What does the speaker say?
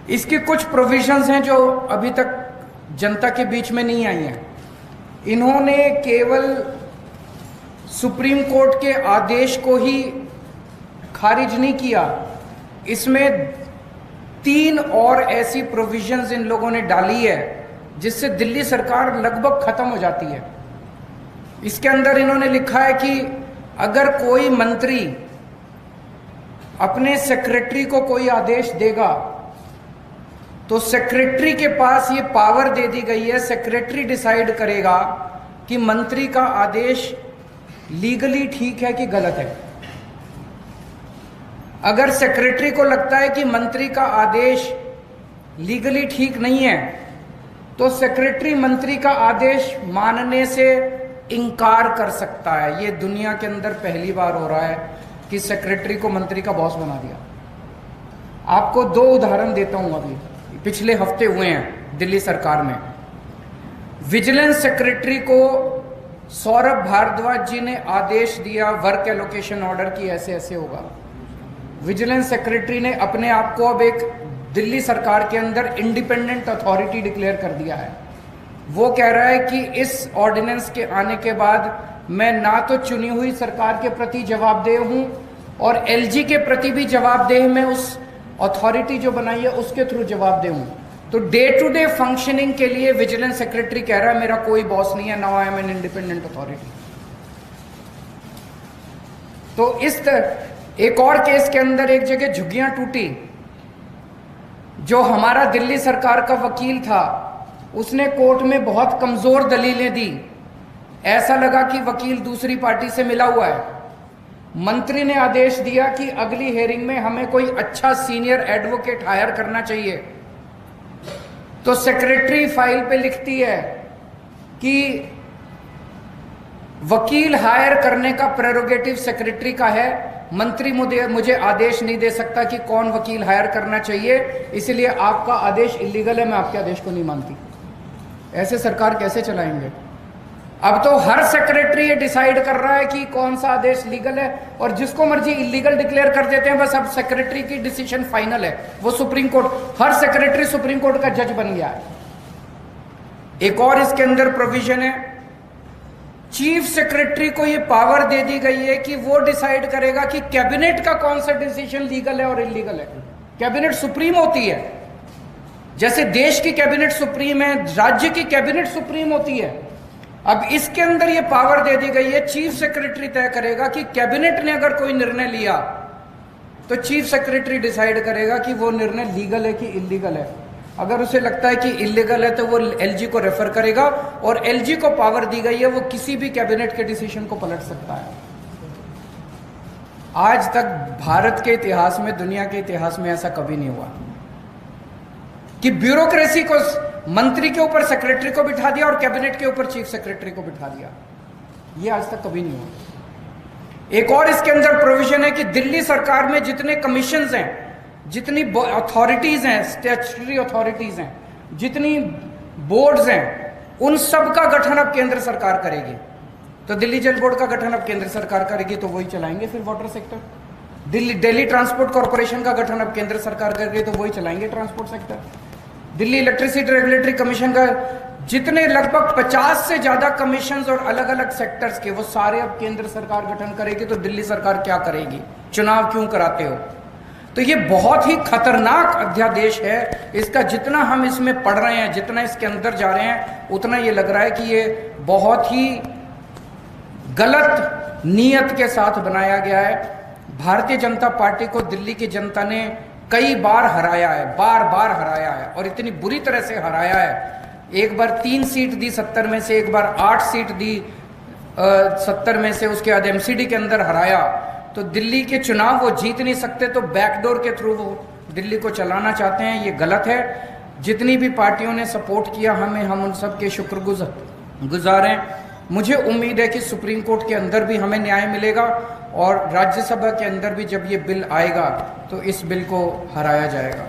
इसकी कुछ प्रोविजंस हैं जो अभी तक जनता के बीच में नहीं आई हैं। इन्होंने केवल सुप्रीम कोर्ट के आदेश को ही खारिज नहीं किया, इसमें 3 और ऐसी प्रोविजंस इन लोगों ने डाली है जिससे दिल्ली सरकार लगभग खत्म हो जाती है। इसके अंदर इन्होंने लिखा है कि अगर कोई मंत्री अपने सेक्रेटरी को कोई आदेश देगा तो सेक्रेटरी के पास ये पावर दे दी गई है, सेक्रेटरी डिसाइड करेगा कि मंत्री का आदेश लीगली ठीक है कि गलत है। अगर सेक्रेटरी को लगता है कि मंत्री का आदेश लीगली ठीक नहीं है तो सेक्रेटरी मंत्री का आदेश मानने से इनकार कर सकता है। ये दुनिया के अंदर पहली बार हो रहा है कि सेक्रेटरी को मंत्री का बॉस बना दिया। आपको 2 उदाहरण देता हूं, अभी पिछले हफ्ते हुए हैं दिल्ली सरकार में। विजिलेंस सेक्रेटरी को सौरभ भारद्वाज जी ने आदेश दिया वर्क एलोकेशन ऑर्डर की ऐसे ऐसे होगा। विजिलेंस सेक्रेटरी ने अपने आप को अब एक दिल्ली सरकार के अंदर इंडिपेंडेंट अथॉरिटी डिक्लेयर कर दिया है। वो कह रहा है कि इस ऑर्डिनेंस के आने के बाद मैं ना तो चुनी हुई सरकार के प्रति जवाबदेह हूं और एलजी के प्रति भी जवाबदेह, मैं उस अथॉरिटी जो बनाई है उसके थ्रू जवाबदेह हूं। तो डे टू डे फंक्शनिंग के लिए विजिलेंस सेक्रेटरी कह रहा है मेरा कोई बॉस नहीं है, now I am an independent authority. तो इस एक और केस के अंदर एक जगह झुग्गियां टूटी। जो हमारा दिल्ली सरकार का वकील था उसने कोर्ट में बहुत कमजोर दलीलें दी। ऐसा लगा कि वकील दूसरी पार्टी से मिला हुआ है। मंत्री ने आदेश दिया कि अगली हेयरिंग में हमें कोई अच्छा सीनियर एडवोकेट हायर करना चाहिए। तो सेक्रेटरी फाइल पे लिखती है कि वकील हायर करने का प्रेरोगेटिव सेक्रेटरी का है, मंत्री मुझे आदेश नहीं दे सकता कि कौन वकील हायर करना चाहिए, इसलिए आपका आदेश इलीगल है, मैं आपके आदेश को नहीं मानती। ऐसे सरकार कैसे चलाएंगे? अब तो हर सेक्रेटरी ये डिसाइड कर रहा है कि कौन सा आदेश लीगल है और जिसको मर्जी इलीगल डिक्लेयर कर देते हैं। बस अब सेक्रेटरी की डिसीजन फाइनल है, वो सुप्रीम कोर्ट, हर सेक्रेटरी सुप्रीम कोर्ट का जज बन गया है। एक और इसके अंदर प्रोविजन है, चीफ सेक्रेटरी को ये पावर दे दी गई है कि वो डिसाइड करेगा कि कैबिनेट का कौन सा डिसीजन लीगल है और इलीगल है। कैबिनेट सुप्रीम होती है, जैसे देश की कैबिनेट सुप्रीम है, राज्य की कैबिनेट सुप्रीम होती है। अब इसके अंदर ये पावर दे दी गई है, चीफ सेक्रेटरी तय करेगा कि कैबिनेट ने अगर कोई निर्णय लिया तो चीफ सेक्रेटरी डिसाइड करेगा कि वो निर्णय लीगल है कि इलीगल है। अगर उसे लगता है कि इलीगल है तो वो एलजी को रेफर करेगा और एलजी को पावर दी गई है, वो किसी भी कैबिनेट के डिसीजन को पलट सकता है। आज तक भारत के इतिहास में, दुनिया के इतिहास में ऐसा कभी नहीं हुआ कि ब्यूरोक्रेसी को मंत्री के ऊपर सेक्रेटरी को बिठा दिया और कैबिनेट के ऊपर चीफ सेक्रेटरी को बिठा दिया। ये आज तक कभी नहीं हुआ। एक और इसके अंदर प्रोविजन है कि दिल्ली सरकार में जितने कमीशंस हैं, जितनी अथॉरिटीज हैं, स्टैट्यूटरी अथॉरिटीज हैं, जितनी बोर्ड्स हैं, उन सब का गठन अब केंद्र सरकार करेगी। तो दिल्ली जल बोर्ड का गठन अब केंद्र सरकार करेगी, तो वही चलाएंगे फिर water sector. Delhi transport corporation का गठन अब केंद्र सरकार करेगी, तो वही चलाएंगे transport sector. Delhi electricity regulatory commission का जितने लगभग 50 से ज्यादा कमीशन और अलग अलग सेक्टर्स के, वो सारे अब केंद्र सरकार गठन करेगी। तो दिल्ली सरकार क्या करेगी? चुनाव क्यों कराते हो? तो ये बहुत ही खतरनाक अध्यादेश है। इसका जितना हम इसमें पढ़ रहे हैं, जितना इसके अंदर जा रहे हैं, उतना ये लग रहा है कि ये बहुत ही गलत नीयत के साथ बनाया गया है। भारतीय जनता पार्टी को दिल्ली की जनता ने कई बार हराया है, बार बार हराया है, और इतनी बुरी तरह से हराया है। एक बार 3 सीट दी 70 में से, एक बार 8 सीट दी 70 में से, उसके बाद एमसीडी के अंदर हराया। तो दिल्ली के चुनाव वो जीत नहीं सकते, तो बैकडोर के थ्रू वो दिल्ली को चलाना चाहते हैं। ये गलत है। जितनी भी पार्टियों ने सपोर्ट किया हमें, हम उन सब के शुक्रगुजार हैं। मुझे उम्मीद है कि सुप्रीम कोर्ट के अंदर भी हमें न्याय मिलेगा और राज्यसभा के अंदर भी जब ये बिल आएगा तो इस बिल को हराया जाएगा।